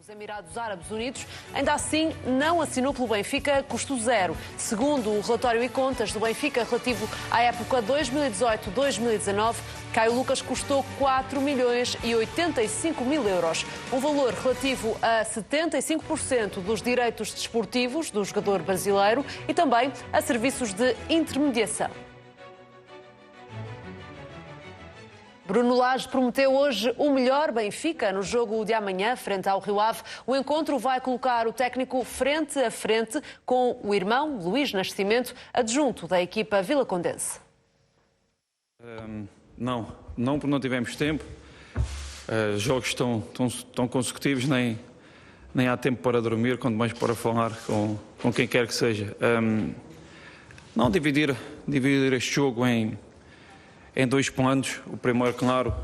Os Emirados Árabes Unidos ainda assim não assinou pelo Benfica custo zero. Segundo o relatório e contas do Benfica relativo à época 2018-2019, Caio Lucas custou 4.085.000 euros, um valor relativo a 75% dos direitos desportivos do jogador brasileiro e também a serviços de intermediação. Bruno Lage prometeu hoje o melhor Benfica no jogo de amanhã, frente ao Rio Ave. O encontro vai colocar o técnico frente a frente com o irmão, Luís Nascimento, adjunto da equipa vilacondense. Não porque não tivemos tempo. Jogos estão consecutivos, nem há tempo para dormir, quanto mais para falar com quem quer que seja. Não dividir este jogo em dois planos. O primeiro, claro,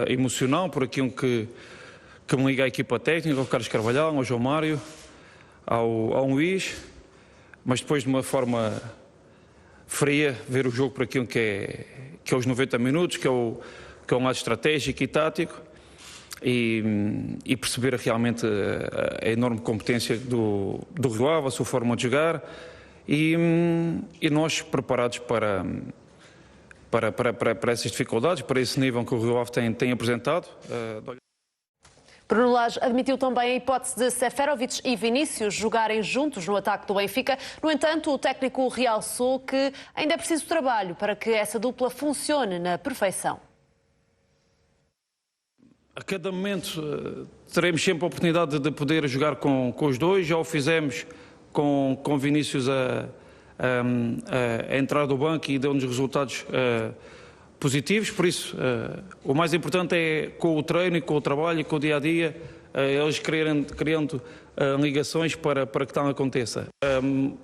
emocional, por aquilo que me liga à equipa técnica, ao Carlos Carvalhal, ao João Mário, ao Luís, mas depois de uma forma fria, ver o jogo por aquilo que é os 90 minutos, que é um lado estratégico e tático, e perceber realmente a enorme competência do Rio Ave, a sua forma de jogar, e nós preparados para essas dificuldades, para esse nível que o Rio Ave tem apresentado. Bruno Lage admitiu também a hipótese de Seferovic e Vinícius jogarem juntos no ataque do Benfica. No entanto, o técnico realçou que ainda é preciso trabalho para que essa dupla funcione na perfeição. A cada momento teremos sempre a oportunidade de poder jogar com os dois. Já o fizemos com Vinícius a entrar do banco e deu-nos resultados positivos, por isso o mais importante é com o treino e com o trabalho e com o dia-a-dia, eles criando ligações para que tal aconteça.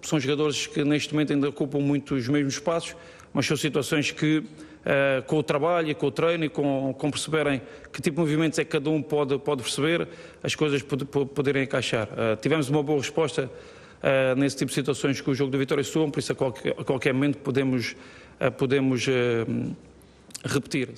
São jogadores que neste momento ainda ocupam muito os mesmos espaços, mas são situações que com o trabalho e com o treino e com perceberem que tipo de movimentos é que cada um pode perceber, as coisas poderem encaixar. Tivemos uma boa resposta nesse tipo de situações com o jogo da Vitória Setúbal, por isso a qualquer momento podemos repetir.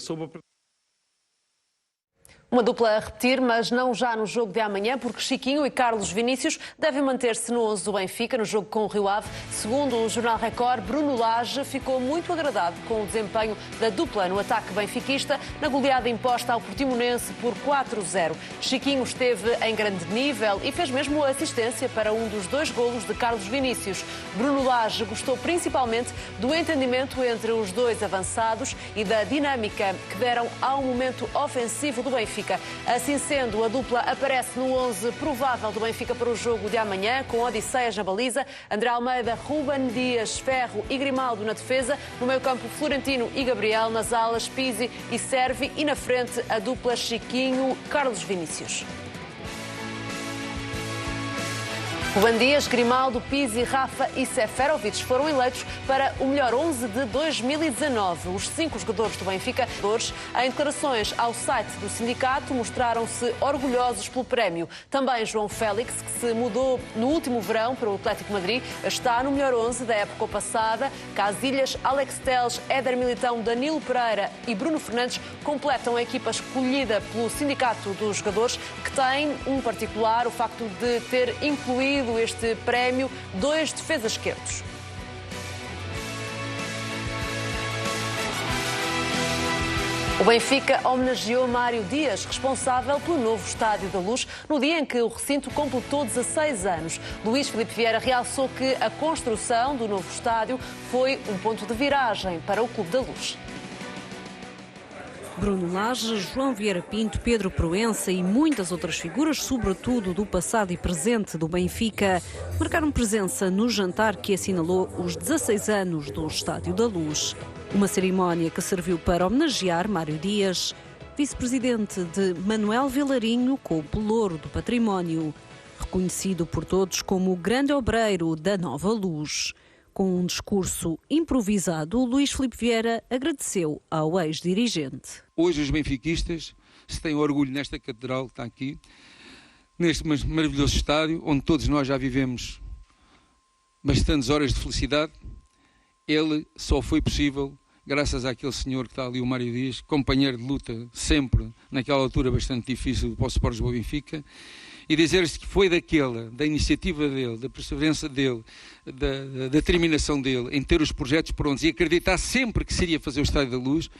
Uma dupla a repetir, mas não já no jogo de amanhã, porque Chiquinho e Carlos Vinícius devem manter-se no 11 do Benfica, no jogo com o Rio Ave. Segundo o Jornal Record, Bruno Lage ficou muito agradado com o desempenho da dupla no ataque benfiquista, na goleada imposta ao Portimonense por 4-0. Chiquinho esteve em grande nível e fez mesmo a assistência para um dos 2 golos de Carlos Vinícius. Bruno Lage gostou principalmente do entendimento entre os dois avançados e da dinâmica que deram ao momento ofensivo do Benfica. Assim sendo, a dupla aparece no 11 provável do Benfica para o jogo de amanhã, com Odisseias na baliza, André Almeida, Ruben Dias, Ferro e Grimaldo na defesa, no meio-campo Florentino e Gabriel, nas alas Pizzi e Servi, e na frente a dupla Chiquinho, Carlos Vinícius. Ruben Dias, Grimaldo, Pizzi, Rafa e Seferovic foram eleitos para o melhor 11 de 2019. Os 5 jogadores do Benfica, em declarações ao site do sindicato, mostraram-se orgulhosos pelo prémio. Também João Félix, que se mudou no último verão para o Atlético Madrid, está no melhor 11 da época passada. Casilhas, Alex Telles, Éder Militão, Danilo Pereira e Bruno Fernandes completam a equipa escolhida pelo sindicato dos jogadores, que tem um particular, o facto de ter incluído este prémio 2 defesas esquerdos. O Benfica homenageou Mário Dias, responsável pelo novo Estádio da Luz, no dia em que o recinto completou 16 anos. Luís Filipe Vieira realçou que a construção do novo estádio foi um ponto de viragem para o Clube da Luz. Bruno Lage, João Vieira Pinto, Pedro Proença e muitas outras figuras, sobretudo do passado e presente do Benfica, marcaram presença no jantar que assinalou os 16 anos do Estádio da Luz. Uma cerimónia que serviu para homenagear Mário Dias, vice-presidente de Manuel Vilarinho com o Pelouro do Património, reconhecido por todos como o grande obreiro da nova luz. Com um discurso improvisado, Luís Filipe Vieira agradeceu ao ex-dirigente. Hoje os benfiquistas se têm orgulho nesta catedral que está aqui, neste maravilhoso estádio, onde todos nós já vivemos bastantes horas de felicidade. Ele só foi possível graças àquele senhor que está ali, o Mário Dias, companheiro de luta sempre naquela altura bastante difícil para o Sport Lisboa Benfica, e dizer-lhes que foi da iniciativa dele, da perseverança dele, da determinação dele em ter os projetos prontos e acreditar sempre que seria fazer o Estádio da Luz,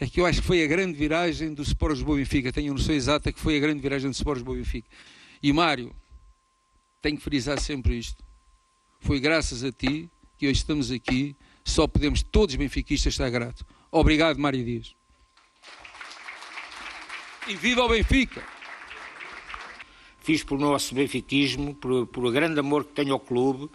é que eu acho que foi a grande viragem do Sport Lisboa Benfica. Tenho a noção exata que foi a grande viragem do Sport Lisboa Benfica. E Mário, tenho que frisar sempre isto. Foi graças a ti que hoje estamos aqui, só podemos todos benfiquistas estar gratos. Obrigado, Mário Dias. E viva o Benfica! Fiz pelo nosso benfiquismo, por o grande amor que tenho ao clube,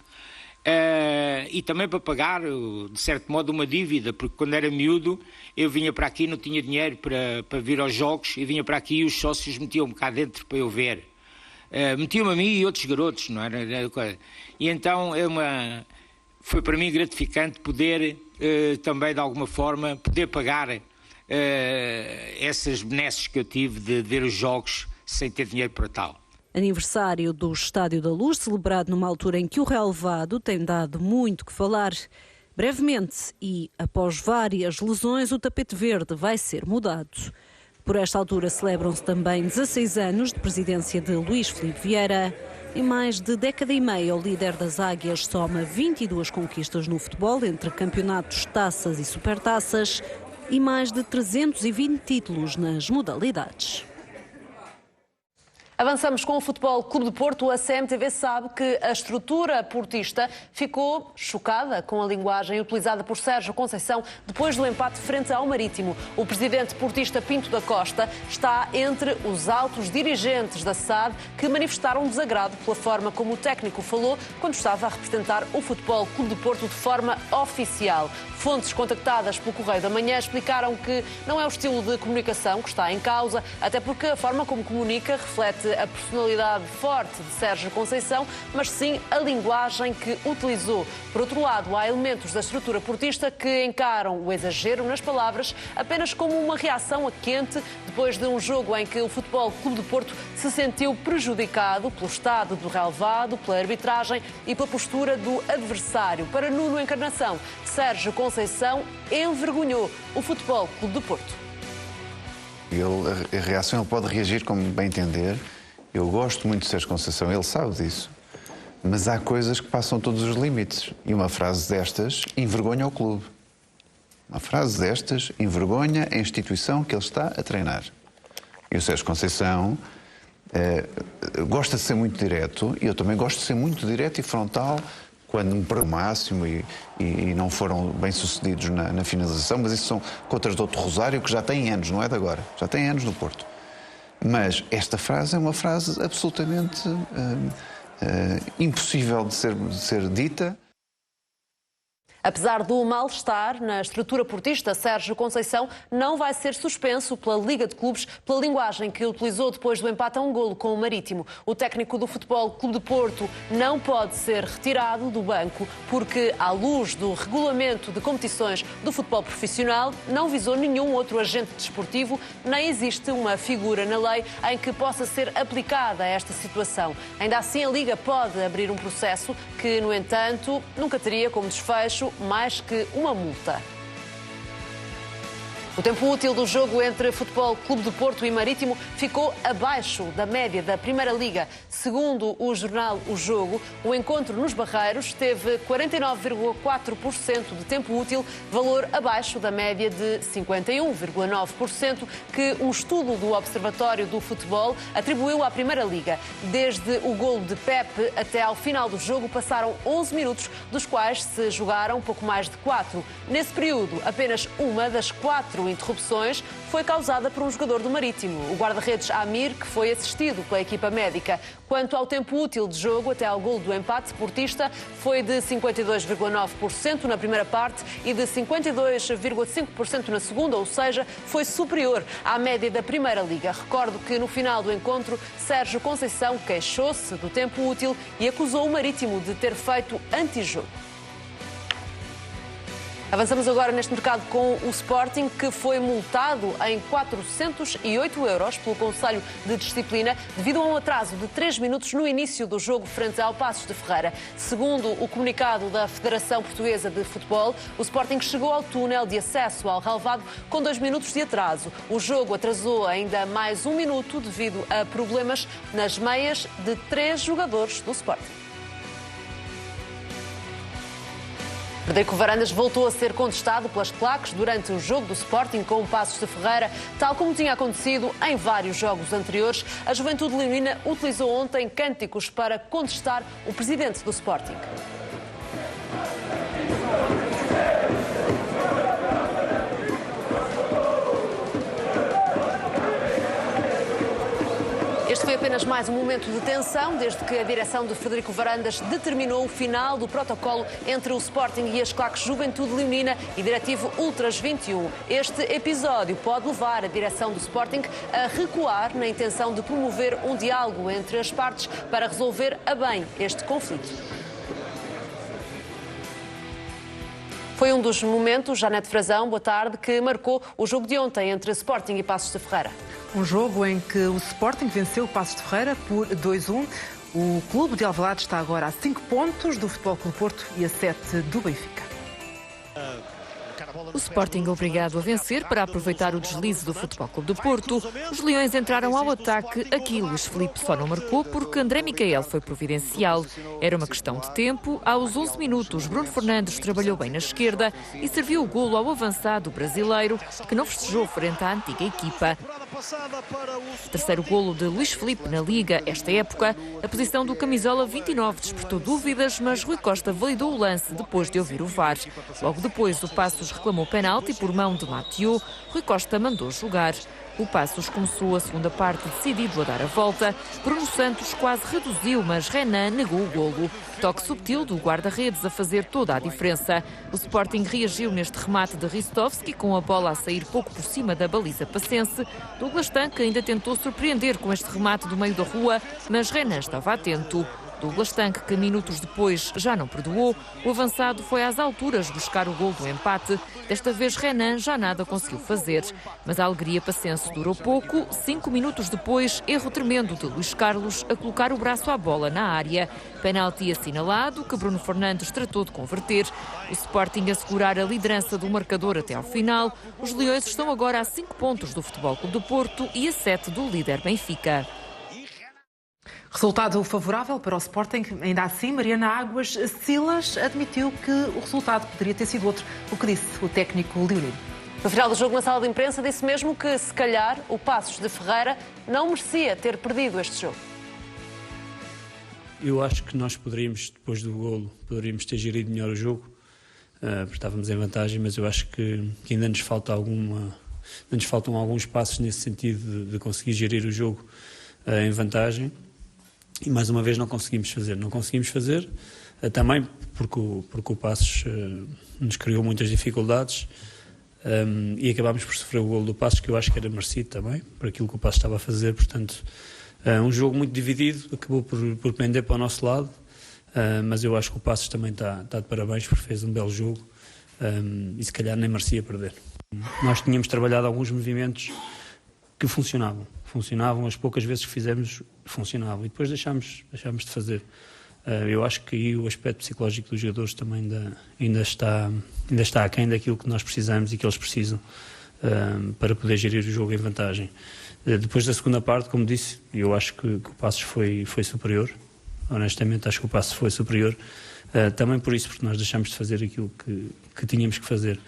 e também para pagar, de certo modo, uma dívida, porque quando era miúdo eu vinha para aqui, não tinha dinheiro para vir aos jogos, e vinha para aqui e os sócios metiam-me cá dentro para eu ver. Metiam-me a mim e outros garotos, não era? E então foi para mim gratificante poder também, de alguma forma, poder pagar essas benesses que eu tive de ver os jogos sem ter dinheiro para tal. Aniversário do Estádio da Luz, celebrado numa altura em que o relvado tem dado muito que falar. Brevemente e após várias lesões, o tapete verde vai ser mudado. Por esta altura celebram-se também 16 anos de presidência de Luís Filipe Vieira. Em mais de década e meia, o líder das Águias soma 22 conquistas no futebol, entre campeonatos, taças e supertaças, e mais de 320 títulos nas modalidades. Avançamos com o Futebol Clube de Porto. A CMTV sabe que a estrutura portista ficou chocada com a linguagem utilizada por Sérgio Conceição depois do empate frente ao Marítimo. O presidente portista Pinto da Costa está entre os altos dirigentes da SAD que manifestaram desagrado pela forma como o técnico falou quando estava a representar o Futebol Clube de Porto de forma oficial. Fontes contactadas pelo Correio da Manhã explicaram que não é o estilo de comunicação que está em causa, até porque a forma como comunica reflete a personalidade forte de Sérgio Conceição, mas sim a linguagem que utilizou. Por outro lado, há elementos da estrutura portista que encaram o exagero nas palavras apenas como uma reação a quente depois de um jogo em que o Futebol Clube de Porto se sentiu prejudicado pelo estado do relvado, pela arbitragem e pela postura do adversário. Para Nuno Encarnação, Sérgio Conceição envergonhou o Futebol Clube de Porto. A reação ele pode reagir como bem entender. Eu gosto muito de Sérgio Conceição, ele sabe disso. Mas há coisas que passam todos os limites. E uma frase destas envergonha o clube. Uma frase destas envergonha a instituição que ele está a treinar. E o Sérgio Conceição gosta de ser muito direto, e eu também gosto de ser muito direto e frontal quando me perguntam o máximo e não foram bem-sucedidos na finalização, mas isso são contas do outro Rosário que já têm anos, não é de agora, já têm anos no Porto. Mas esta frase é uma frase absolutamente impossível de ser dita. Apesar do mal-estar na estrutura portista, Sérgio Conceição não vai ser suspenso pela Liga de Clubes pela linguagem que utilizou depois do empate a um golo com o Marítimo. O técnico do Futebol Clube de Porto não pode ser retirado do banco porque, à luz do regulamento de competições do futebol profissional, não visou nenhum outro agente desportivo, nem existe uma figura na lei em que possa ser aplicada esta situação. Ainda assim, a Liga pode abrir um processo que, no entanto, nunca teria como desfecho mais que uma multa. O tempo útil do jogo entre Futebol Clube de Porto e Marítimo ficou abaixo da média da Primeira Liga. Segundo o jornal O Jogo, o encontro nos Barreiros teve 49,4% de tempo útil, valor abaixo da média de 51,9% que um estudo do Observatório do Futebol atribuiu à Primeira Liga. Desde o golo de Pepe até ao final do jogo passaram 11 minutos, dos quais se jogaram pouco mais de 4. Nesse período, apenas uma das 4 interrupções foi causada por um jogador do Marítimo, o guarda-redes Amir, que foi assistido pela equipa médica. Quanto ao tempo útil de jogo até ao golo do empate, Portista foi de 52,9% na primeira parte e de 52,5% na segunda, ou seja, foi superior à média da Primeira Liga. Recordo que no final do encontro, Sérgio Conceição queixou-se do tempo útil e acusou o Marítimo de ter feito antijogo. Avançamos agora neste mercado com o Sporting, que foi multado em 408 euros pelo Conselho de Disciplina devido a um atraso de 3 minutos no início do jogo frente ao Paços de Ferreira. Segundo o comunicado da Federação Portuguesa de Futebol, o Sporting chegou ao túnel de acesso ao relvado com 2 minutos de atraso. O jogo atrasou ainda mais 1 minuto devido a problemas nas meias de 3 jogadores do Sporting. Frederico Varandas voltou a ser contestado pelas claques durante o jogo do Sporting com o Paços de Ferreira, tal como tinha acontecido em vários jogos anteriores. A Juventude Leonina utilizou ontem cânticos para contestar o presidente do Sporting. Este foi apenas mais um momento de tensão, desde que a direção de Frederico Varandas determinou o final do protocolo entre o Sporting e as claques Juventude Leonina e Diretivo Ultras 21. Este episódio pode levar a direção do Sporting a recuar na intenção de promover um diálogo entre as partes para resolver a bem este conflito. Foi um dos momentos, Janete Frazão, boa tarde, que marcou o jogo de ontem entre Sporting e Paços de Ferreira. Um jogo em que o Sporting venceu o Paços de Ferreira por 2-1. O clube de Alvalade está agora a 5 pontos do Futebol Clube Porto e a 7 do Benfica. O Sporting obrigado a vencer para aproveitar o deslize do Futebol Clube do Porto. Os Leões entraram ao ataque. Aqui Luís Filipe só não marcou porque André Micael foi providencial. Era uma questão de tempo. Aos 11 minutos, Bruno Fernandes trabalhou bem na esquerda e serviu o golo ao avançado brasileiro, que não festejou frente à antiga equipa. Terceiro golo de Luís Filipe na Liga esta época. A posição do camisola 29 despertou dúvidas, mas Rui Costa validou o lance depois de ouvir o VAR. Logo depois, o Paços reclamou penalti por mão de Mathieu. Rui Costa mandou jogar. O Paços começou a segunda parte decidido a dar a volta. Bruno Santos quase reduziu, mas Renan negou o golo. Toque subtil do guarda-redes a fazer toda a diferença. O Sporting reagiu neste remate de Ristovski, com a bola a sair pouco por cima da baliza pacense. Douglas Tanque ainda tentou surpreender com este remate do meio da rua, mas Renan estava atento. Douglas Tanque, que minutos depois já não perdoou, o avançado foi às alturas buscar o gol do empate. Desta vez Renan já nada conseguiu fazer. Mas a alegria pacense durou pouco. 5 minutos depois, erro tremendo de Luís Carlos a colocar o braço à bola na área. Penalti assinalado, que Bruno Fernandes tratou de converter. O Sporting a segurar a liderança do marcador até ao final. Os Leões estão agora a 5 pontos do Futebol Clube do Porto e a 7 do líder Benfica. Resultado favorável para o Sporting. Ainda assim, Mariana Águas Silas admitiu que o resultado poderia ter sido outro. O que disse o técnico leonino? No final do jogo, na sala de imprensa, disse mesmo que, se calhar, o Paços de Ferreira não merecia ter perdido este jogo. Eu acho que nós poderíamos, depois do golo, ter gerido melhor o jogo, porque estávamos em vantagem, mas eu acho que ainda nos faltam alguns passos nesse sentido de conseguir gerir o jogo em vantagem. E mais uma vez não conseguimos fazer, também porque o Paços nos criou muitas dificuldades e acabámos por sofrer o golo do Paços, que eu acho que era merecido também, por aquilo que o Paços estava a fazer. Portanto, um jogo muito dividido, acabou por pender para o nosso lado, mas eu acho que o Paços também está de parabéns, porque fez um belo jogo e se calhar nem merecia perder. Nós tínhamos trabalhado alguns movimentos que funcionavam, as poucas vezes que fizemos funcionavam e depois deixámos de fazer. Eu acho que aí o aspecto psicológico dos jogadores também ainda está aquém daquilo que nós precisamos e que eles precisam para poder gerir o jogo em vantagem. Depois da segunda parte, como disse, eu acho que o Paços foi superior, honestamente acho que o Paços foi superior, também por isso, porque nós deixámos de fazer aquilo que tínhamos que fazer.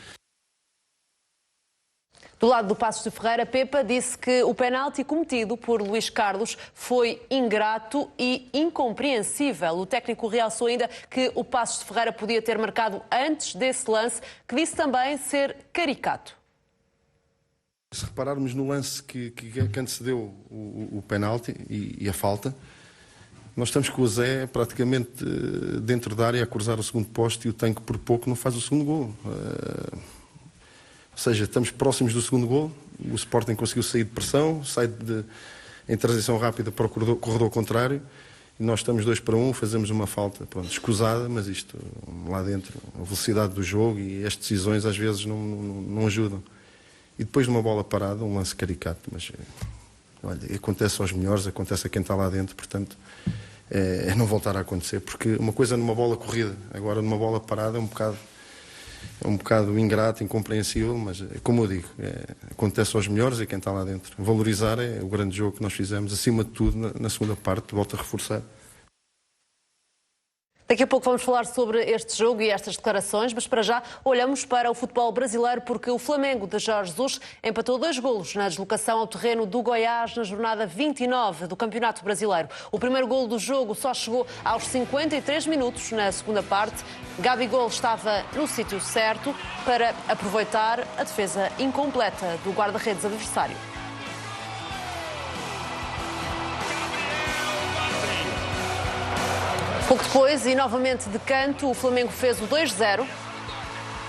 Do lado do Paços de Ferreira, Pepa disse que o penalti cometido por Luís Carlos foi ingrato e incompreensível. O técnico realçou ainda que o Paços de Ferreira podia ter marcado antes desse lance, que disse também ser caricato. Se repararmos no lance que antecedeu o penalti e a falta, nós estamos com o Zé praticamente dentro da área a cruzar o segundo poste e o Tanque por pouco não faz o segundo gol. Ou seja, estamos próximos do segundo gol, o Sporting conseguiu sair de pressão, sai em transição rápida para o corredor contrário nós estamos 2-1, fazemos uma falta, pronto, escusada, mas isto lá dentro, a velocidade do jogo e as decisões às vezes não ajudam. E depois de uma bola parada, um lance caricato, mas olha, acontece aos melhores, acontece a quem está lá dentro, portanto é não voltar a acontecer, porque uma coisa numa bola corrida, agora numa bola parada é um bocado ingrato, incompreensível, mas como eu digo, acontece aos melhores e quem está lá dentro. Valorizar é o grande jogo que nós fizemos, acima de tudo, na segunda parte, volto a reforçar. Daqui a pouco vamos falar sobre este jogo e estas declarações, mas para já olhamos para o futebol brasileiro porque o Flamengo de Jorge Jesus empatou 2 golos na deslocação ao terreno do Goiás na jornada 29 do Campeonato Brasileiro. O primeiro golo do jogo só chegou aos 53 minutos na segunda parte. Gabigol estava no sítio certo para aproveitar a defesa incompleta do guarda-redes adversário. Pouco depois, e novamente de canto, o Flamengo fez o 2-0.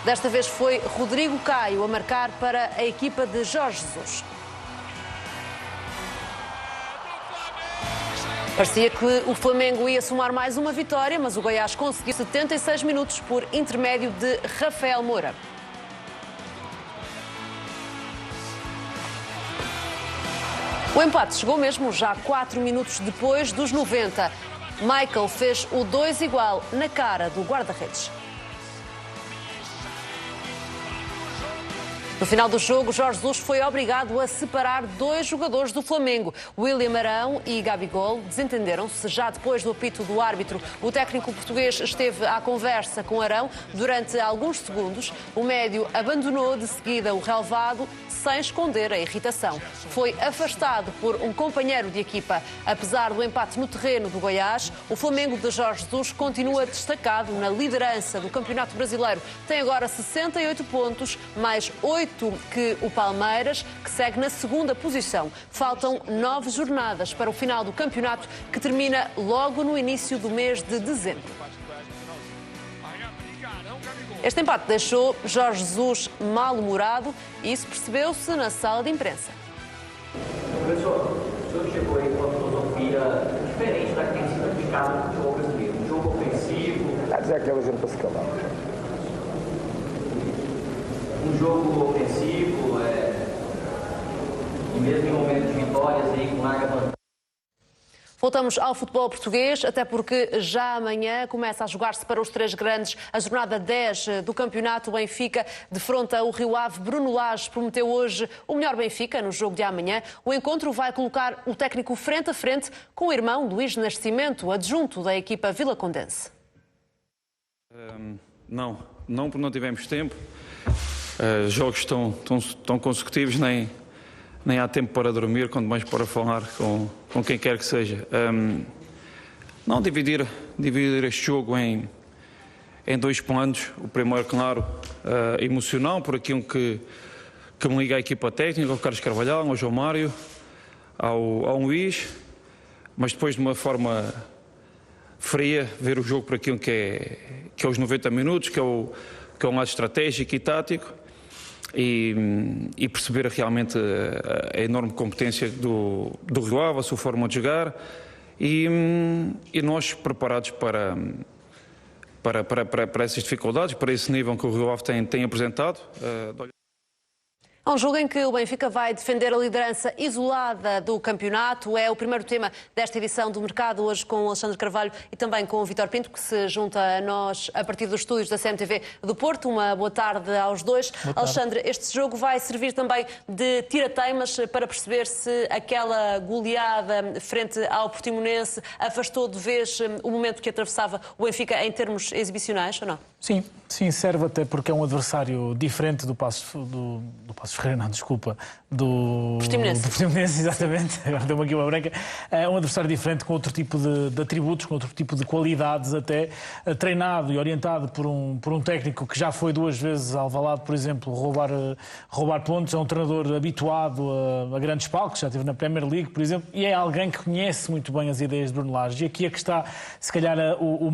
Desta vez foi Rodrigo Caio a marcar para a equipa de Jorge Jesus. Parecia que o Flamengo ia somar mais uma vitória, mas o Goiás conseguiu 76 minutos por intermédio de Rafael Moura. O empate chegou mesmo já 4 minutos depois dos 90. Michael fez o 2-igual na cara do guarda-redes. No final do jogo, Jorge Jesus foi obrigado a separar 2 jogadores do Flamengo. William Arão e Gabigol desentenderam-se já depois do apito do árbitro. O técnico português esteve à conversa com Arão durante alguns segundos. O médio abandonou de seguida o relvado sem esconder a irritação. Foi afastado por um companheiro de equipa. Apesar do empate no terreno do Goiás, o Flamengo de Jorge Jesus continua destacado na liderança do Campeonato Brasileiro. Tem agora 68 pontos, mais 8 que o Palmeiras, que segue na segunda posição. Faltam 9 jornadas para o final do campeonato, que termina logo no início do mês de dezembro. Este empate deixou Jorge Jesus mal-humorado e isso percebeu-se na sala de imprensa. Professor, o senhor chegou aí com uma filosofia diferente da que tem sido aplicada no futebol brasileiro. Um jogo ofensivo. Quer dizer aquela gente para se calar. Um jogo ofensivo, e mesmo em momentos de vitórias aí com larga vantagem. Voltamos ao futebol português, até porque já amanhã começa a jogar-se para os 3 grandes a jornada 10 do campeonato. O Benfica defronta o Rio Ave. Bruno Lage prometeu hoje o melhor Benfica no jogo de amanhã. O encontro vai colocar o técnico frente a frente com o irmão Luís Nascimento, adjunto da equipa vilacondense. Não porque não tivemos tempo. Jogos tão consecutivos, nem há tempo para dormir, quanto mais para falar com quem quer que seja. Não dividir este jogo em 2 planos. O primeiro, claro, emocional, por aquilo que me liga à equipa técnica, ao Carlos Carvalhal, ao João Mário, ao Luís, mas depois de uma forma fria, ver o jogo por aquilo que é os 90 minutos, que é um lado estratégico e tático. E perceber realmente a enorme competência do Rio Ave, a sua forma de jogar e nós preparados para essas dificuldades, para esse nível que o Rio Ave tem apresentado. É um jogo em que o Benfica vai defender a liderança isolada do campeonato. É o primeiro tema desta edição do Mercado, hoje com o Alexandre Carvalho e também com o Vítor Pinto, que se junta a nós a partir dos estúdios da CMTV do Porto. Uma boa tarde aos dois. Alexandre, este jogo vai servir também de tira-teimas para perceber se aquela goleada frente ao Portimonense afastou de vez o momento que atravessava o Benfica em termos exibicionais, ou não? Sim, serve até porque é um adversário diferente do Passos Ferreira, não, desculpa, do Portimonense, exatamente, agora deu-me aqui uma branca. É um adversário diferente, com outro tipo de atributos, com outro tipo de qualidades até, treinado e orientado por um técnico que já foi 2 vezes a Alvalade, por exemplo, roubar pontos. É um treinador habituado a grandes palcos, já esteve na Premier League, por exemplo, e é alguém que conhece muito bem as ideias de Bruno Lage. E aqui é que está, se calhar, o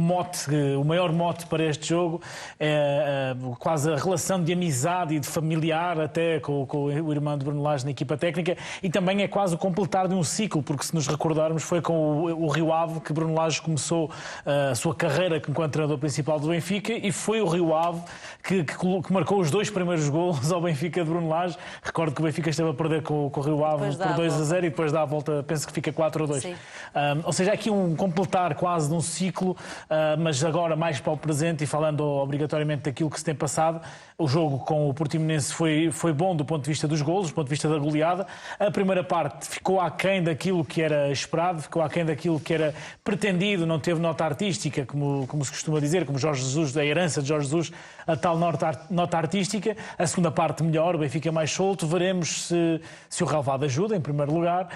maior mote para este jogo, é quase a relação de amizade e de familiar, até com o irmão de Bruno Lage na equipa técnica, e também é quase o completar de um ciclo, porque se nos recordarmos foi com o Rio Ave que Bruno Lage começou a sua carreira enquanto treinador principal do Benfica, e foi o Rio Ave que marcou os 2 primeiros golos ao Benfica de Bruno Lage. Recordo que o Benfica esteve a perder com o Rio Ave por 2-0 e depois dá a volta, penso que fica 4-2. Ou seja, aqui um completar quase de um ciclo, mas agora mais para o presente e falando obrigatoriamente daquilo que se tem passado. O jogo com o Portimonense foi bom do ponto de vista dos golos, do ponto de vista da goleada. A primeira parte ficou aquém daquilo que era esperado, ficou aquém daquilo que era pretendido, não teve nota artística, como se costuma dizer, como Jorge Jesus, da herança de Jorge Jesus, a tal nota artística. A segunda parte melhor, o Benfica mais solto. Veremos se o relevado ajuda, em primeiro lugar,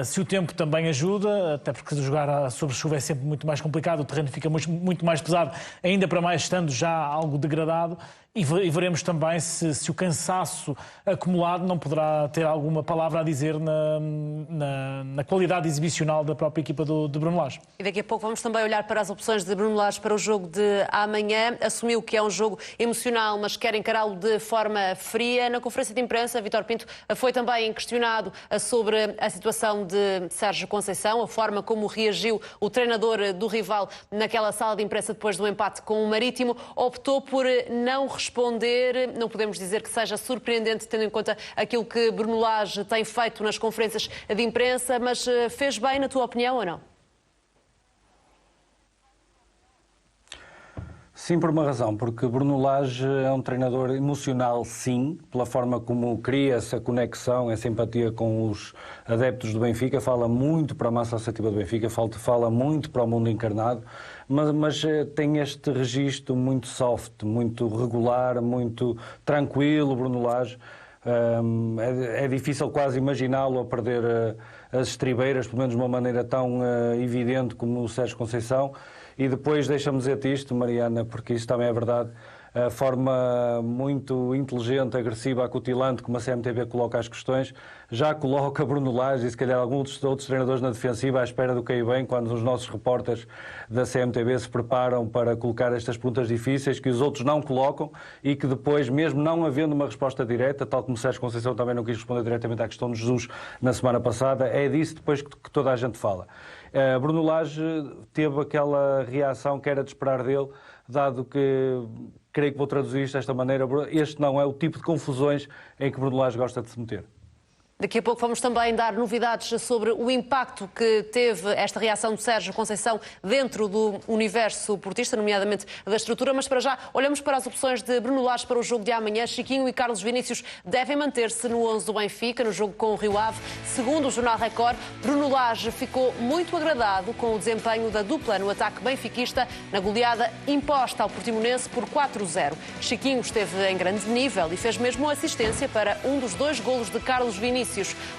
se o tempo também ajuda, até porque jogar sobre chuva é sempre muito mais complicado, o terreno fica muito mais pesado, ainda para mais estando já algo degradado. E veremos também se o cansaço acumulado não poderá ter alguma palavra a dizer na qualidade exibicional da própria equipa de Bruno Lage. E daqui a pouco vamos também olhar para as opções de Bruno Lage para o jogo de amanhã. Assumiu que é um jogo emocional, mas quer encará-lo de forma fria. Na conferência de imprensa, Vítor Pinto foi também questionado sobre a situação de Sérgio Conceição, a forma como reagiu o treinador do rival naquela sala de imprensa depois do empate com o Marítimo. Optou por não responder, não podemos dizer que seja surpreendente tendo em conta aquilo que Bruno Lage tem feito nas conferências de imprensa, mas fez bem na tua opinião ou não? Sim, por uma razão, porque Bruno Lage é um treinador emocional, sim, pela forma como cria essa conexão, essa simpatia com os adeptos do Benfica, fala muito para a massa associativa do Benfica, fala muito para o mundo encarnado, mas tem este registro muito soft, muito regular, muito tranquilo, Bruno Lage. É difícil quase imaginá-lo a perder as estribeiras, pelo menos de uma maneira tão evidente como o Sérgio Conceição. E depois deixa-me dizer-te isto, Mariana, porque isso também é verdade, a forma muito inteligente, agressiva, acutilante como a CMTV coloca as questões, já coloca Bruno Lage e se calhar alguns outros treinadores na defensiva à espera do que aí vem, quando os nossos repórteres da CMTV se preparam para colocar estas perguntas difíceis que os outros não colocam e que depois, mesmo não havendo uma resposta direta, tal como Sérgio Conceição também não quis responder diretamente à questão de Jesus na semana passada, é disso depois que toda a gente fala. Bruno Lage teve aquela reação que era de esperar dele, dado que, creio que vou traduzir isto desta maneira, este não é o tipo de confusões em que Bruno Lage gosta de se meter. Daqui a pouco vamos também dar novidades sobre o impacto que teve esta reação de Sérgio Conceição dentro do universo portista, nomeadamente da estrutura, mas para já olhamos para as opções de Bruno Lage para o jogo de amanhã. Chiquinho e Carlos Vinícius devem manter-se no 11 do Benfica, no jogo com o Rio Ave. Segundo o Jornal Record, Bruno Lage ficou muito agradado com o desempenho da dupla no ataque benfiquista, na goleada imposta ao Portimonense por 4-0. Chiquinho esteve em grande nível e fez mesmo assistência para um dos 2 golos de Carlos Vinícius.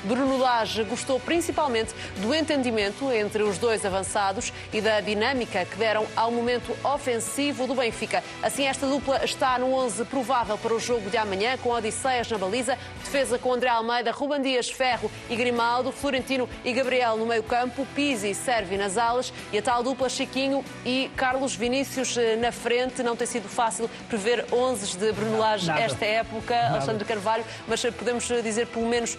Bruno Lage gostou principalmente do entendimento entre os 2 avançados e da dinâmica que deram ao momento ofensivo do Benfica. Assim, esta dupla está no 11 provável para o jogo de amanhã, com Odisseias na baliza, defesa com André Almeida, Ruben Dias, Ferro e Grimaldo, Florentino e Gabriel no meio-campo, Pizzi e Servi nas alas e a tal dupla Chiquinho e Carlos Vinícius na frente. Não tem sido fácil prever 11 de Bruno Lage esta época, Alexandre Carvalho, mas podemos dizer pelo menos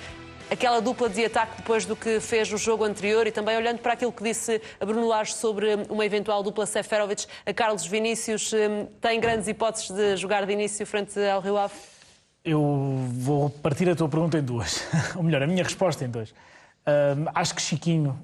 aquela dupla de ataque depois do que fez no jogo anterior e também olhando para aquilo que disse a Bruno Lage sobre uma eventual dupla Seferovic, a Carlos Vinícius tem grandes hipóteses de jogar de início frente ao Rio Ave? Eu vou partir a tua pergunta em 2, ou melhor, a minha resposta em 2. Acho que Chiquinho